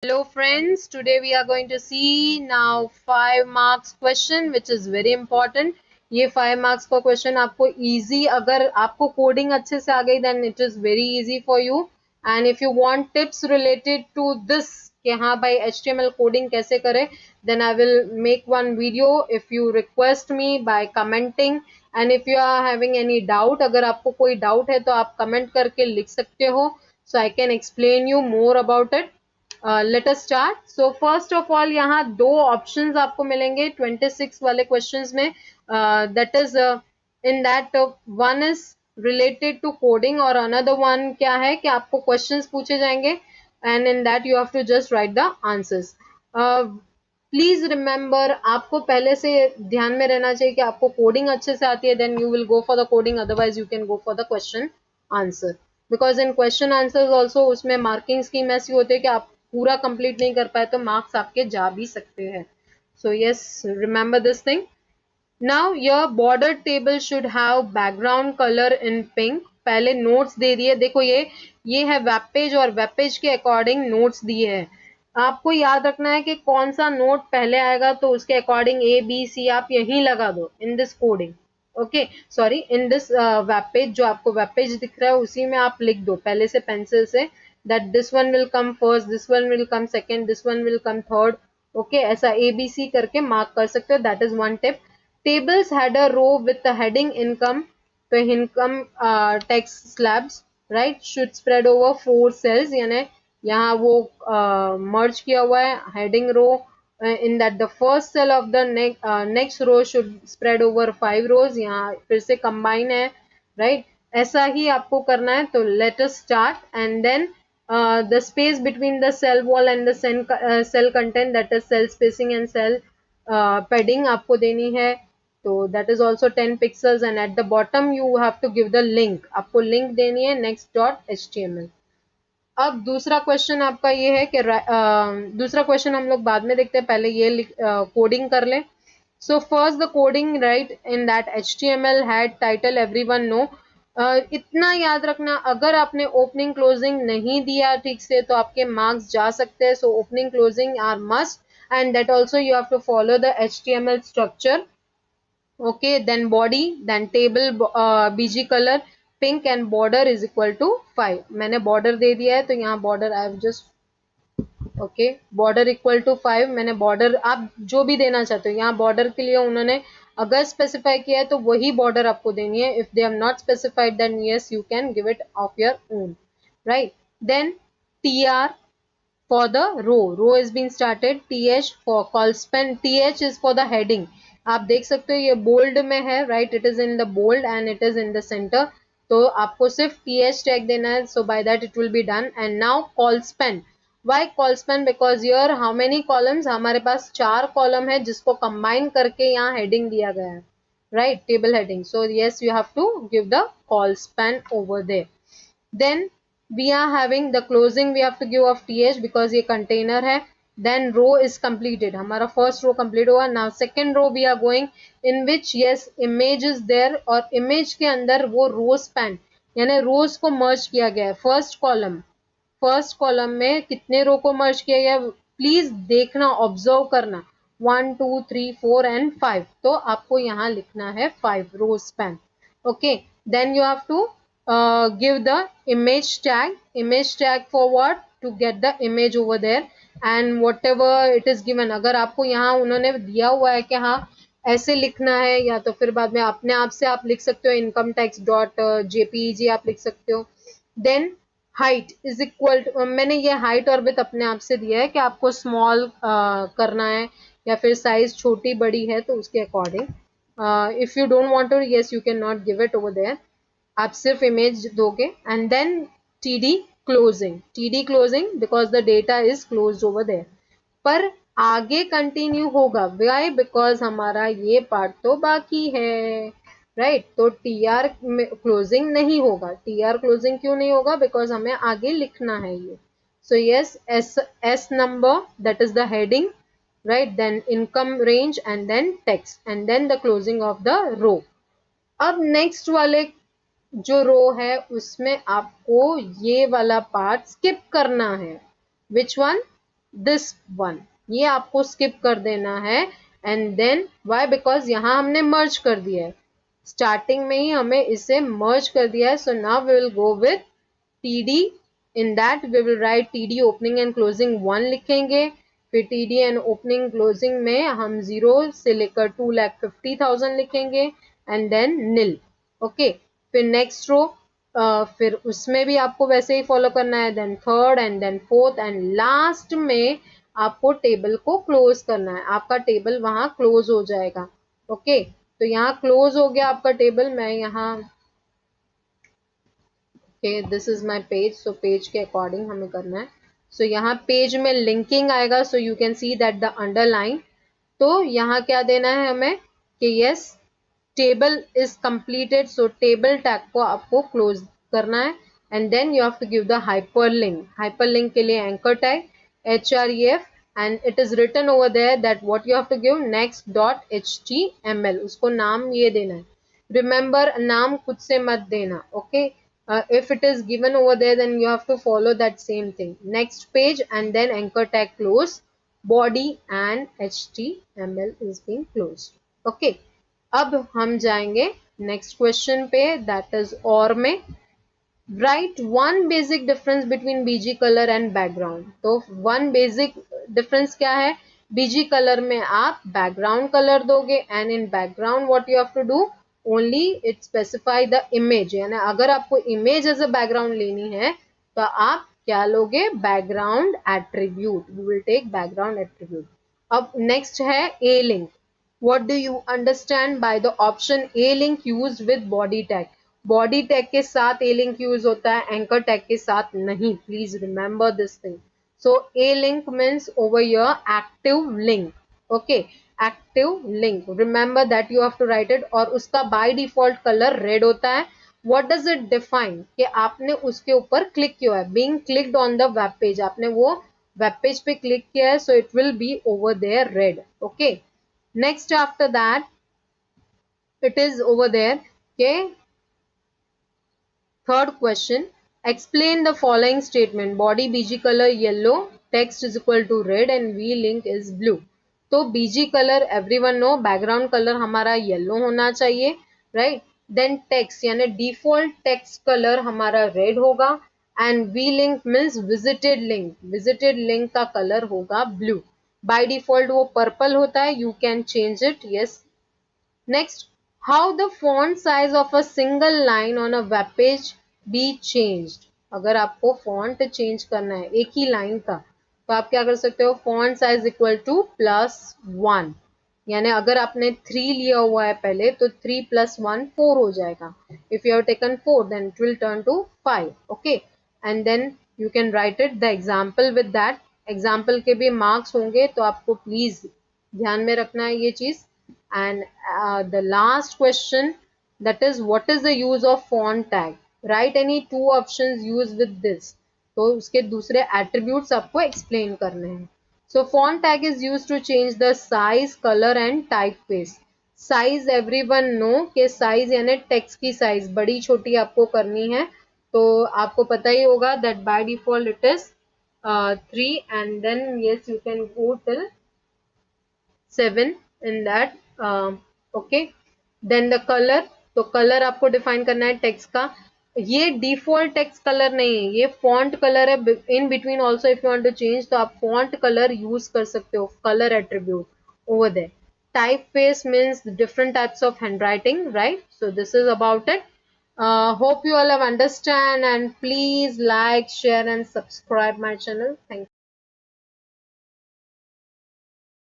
Hello friends, today we are going to see now 5 marks question which is very important. ये 5 marks का question आपको easy, अगर आपको coding अच्छे से आ गई then it is very easy for you. And if you want tips related to this कि हाँ भाई HTML coding कैसे करें, then I will make one video if you request me by commenting. And if you are having any doubt, अगर आपको कोई doubt है तो आप comment करके लिख सकते हो, so I can explain you more about it. Let us start. So first of all यहाँ दो ऑप्शंस आपको मिलेंगे 26 वाले क्वेश्चंस में. That is in that one is related to coding और अनदर वन क्या है कि आपको क्वेश्चंस पूछे जाएंगे and in that you have to just write the answers. Please remember, आपको पहले से ध्यान में रहना चाहिए कि आपको कोडिंग अच्छे से आती है, then you will go for the coding, otherwise you can go for the question answer. Because in question answers also उसमें मार्किंग स्कीम ऐसी होती है कि आप पूरा कंप्लीट नहीं कर पाए तो मार्क्स आपके जा भी सकते हैं. So yes, remember this thing. Now your border table should have background colour in pink. पहले नोट्स दे दिए, देखो ये है वेब पेज और वेब पेज के अकॉर्डिंग नोट्स दिए हैं. आपको याद रखना है कि कौन सा नोट पहले आएगा तो उसके अकॉर्डिंग ए बी सी आप यहीं लगा दो in this coding. Okay, sorry, in this web page, जो आपको वेब पेज दिख रहा है उसी में आप लिख दो पहले से पेंसिल से that this one will come first, this one will come second, this one will come third. Okay, ऐसा ABC करके मार्क कर सकते हो. That is one tip. Tables had a row with the heading income. तो income text slabs right should spread over 4 cells. यानी यहाँ वो merge किया हुआ है heading row. In that the first cell of the next row should spread over 5 rows. यहाँ फिर से combine है, right? ऐसा ही आपको करना है. तो let us start and then the space between the cell wall and the cell content, that is cell spacing and cell padding आपको देनी है. तो that is also 10 pixels and at the bottom you have to give the link. आपको link देनी है next.html. अब दूसरा question आपका ये है कि दूसरा क्वेश्चन हम लोग बाद में देखते हैं, पहले ये कोडिंग कर लें. So first the coding, right, in that HTML had title everyone know. इतना याद रखना, अगर आपने ओपनिंग क्लोजिंग नहीं दिया ठीक से तो आपके मार्क्स जा सकते हैं. So opening closing are must and that also you have to follow the HTML structure. Okay, then body, then table, BG colour pink and border is equal to 5. मैंने बॉर्डर दे दिया है तो यहाँ border I have just, okay, border equal to 5. मैंने border, आप जो भी देना चाहते हो, यहाँ बॉर्डर के लिए उन्होंने अगर स्पेसिफाई किया है तो वही बॉर्डर आपको देनी है. If they have not specified then yes you can give it of your own, right. Then TR for the row is being started. TH for Colspan, TH is for the heading. आप देख सकते हो ये bold में है, right, it is in the bold and it is in the centre. तो आपको सिर्फ TH टैग देना है. So by that it will be done. And now Colspan. Why Colspan? Because yeah how many columns, हमारे पास 4 column है जिसको combine करके यहाँ हेडिंग दिया गया है, right, table heading. So yes you have to give the Colspan over there. Then we are having the closing, we have to give of TH because ये container है. Then row is completed, हमारा first row complete हुआ. Now second row we are going in which yes image is there और image के अंदर वो row span यानी rows को merge किया गया है. फर्स्ट कॉलम में कितने रो को मर्ज किया गया, प्लीज देखना, ऑब्जर्व करना. 1 2 3 4 एंड 5. तो आपको यहाँ लिखना है 5 row span. Okay, then you have to give the image tag for what, to get the image over there and whatever it is given. अगर आपको यहाँ उन्होंने दिया हुआ है कि हाँ ऐसे लिखना है, या तो फिर बाद में अपने आप से आप लिख सकते हो income tax .jpeg आप लिख सकते हो. Then height is equal to, मैंने ये हाइट और विथ अपने आप से दिया है कि आपको स्मॉल करना है या फिर साइज छोटी बड़ी है तो उसके according. If you don't want to, yes you can not give it over there, आप सिर्फ इमेज दोगे. And then TD closing because the data is closed over there. पर आगे कंटिन्यू होगा, वाई, बिकॉज हमारा ये पार्ट तो बाकी है, राइट. तो TR क्लोजिंग नहीं होगा. TR क्लोजिंग क्यों नहीं होगा, बिकॉज हमें आगे लिखना है ये. So yes, S number, that is the heading, right. Then income range and then text and then the closing of the row. अब नेक्स्ट वाले जो रो है उसमें आपको ये वाला पार्ट स्किप करना है. Which one? दिस वन, ये आपको स्किप कर देना है। एंड देन वाई, बिकॉज यहाँ हमने मर्ज कर दिया है, स्टार्टिंग में ही हमें इसे मर्ज कर दिया है। So now we will go with TD, in that we will write TD opening and closing 1 लिखेंगे, फिर TD and opening closing में हम 0 से लेकर 2,50,000 लिखेंगे एंड देन nil। ओके, फिर नेक्स्ट रो, फिर उसमें भी आपको वैसे ही फॉलो करना है, then third and then fourth and last में आपको टेबल को क्लोज करना है, आपका टेबल वहां क्लोज हो जाएगा। ओके, तो यहाँ क्लोज हो गया आपका टेबल। मैं यहाँ this is my page, so page के अकॉर्डिंग हमें करना है। सो यहाँ पेज में लिंकिंग आएगा, so you can see that the underline. तो यहाँ क्या देना है हमें कि yes table is completed, so table tag को आपको क्लोज करना है and then you have to give the hyperlink. Hyperlink के लिए anchor tag href and it is written over there that what you have to give next.html, उसको नाम ये देना है। Remember, नाम खुद से मत देना। okay, if it is given over there then you have to follow that same thing, next page and then anchor tag close, body and html is being closed। okay, अब हम जाएंगे नेक्स्ट क्वेश्चन पे, that is और में write one basic difference between BG colour and background. तो one basic difference क्या है, BG colour में आप बैकग्राउंड कलर दोगे and in background what you have to do only it specify the image, यानी अगर आपको इमेज एज अ बैकग्राउंड लेनी है तो आप क्या लोगे, background attribute, you will tech background attribute. अब नेक्स्ट है ए link. What do you understand by the option A link used with body tag? Body tag के साथ A link यूज होता है, anchor tag के साथ नहीं। Please remember this thing. So A link means over here active link. Okay, active link. Remember that you have to write it. और उसका by default color red होता है। What does it define? कि आपने उसके ऊपर क्लिक किया है, being clicked on the web page, आपने वो वेब पेज पे क्लिक किया है, so it will be over there red. Okay. Next after that it is over there, okay, third question, explain the following statement, body bg color yellow, text is equal to red and v link is blue। तो bg color everyone know background color हमारा yellow होना चाहिए, right, then text यानी default text color हमारा red होगा and v link means visited link का color होगा blue। by default वो purple होता है, you can change it, yes। next, how the font size of a single line on a web page be changed। अगर आपको font change करना है एक ही line का तो आप क्या कर सकते हो, font size equal to +1, यानी अगर आपने 3 लिया हुआ है पहले तो 3 + 1 4 हो जाएगा। if you have taken 4 then it will turn to 5। okay, and then you can write it the example with that, example के भी marks होंगे तो आपको please ध्यान में रखना है ये चीज। and the last question, that is what is the use of font tag, write any two options used with this। तो उसके दूसरे attributes आपको explain करने हैं। so font tag is used to change the size, color and typeface। size everyone know कि size यानी text की size बड़ी छोटी आपको करनी है, तो आपको पता ही होगा that by default it is 3 and then yes you can go till 7 in that। ओके, देन द कलर, तो कलर आपको डिफाइन करना है टेक्स्ट का, ये डिफॉल्ट टेक्स्ट कलर नहीं है, ये फॉन्ट कलर है। In between also if you want to change तो आप फॉन्ट कलर यूज कर सकते हो, colour attribute over there. Type face means different types of hand writing, right. So this is about it. Hope you all have understand and please like, share and subscribe my channel. Thank you.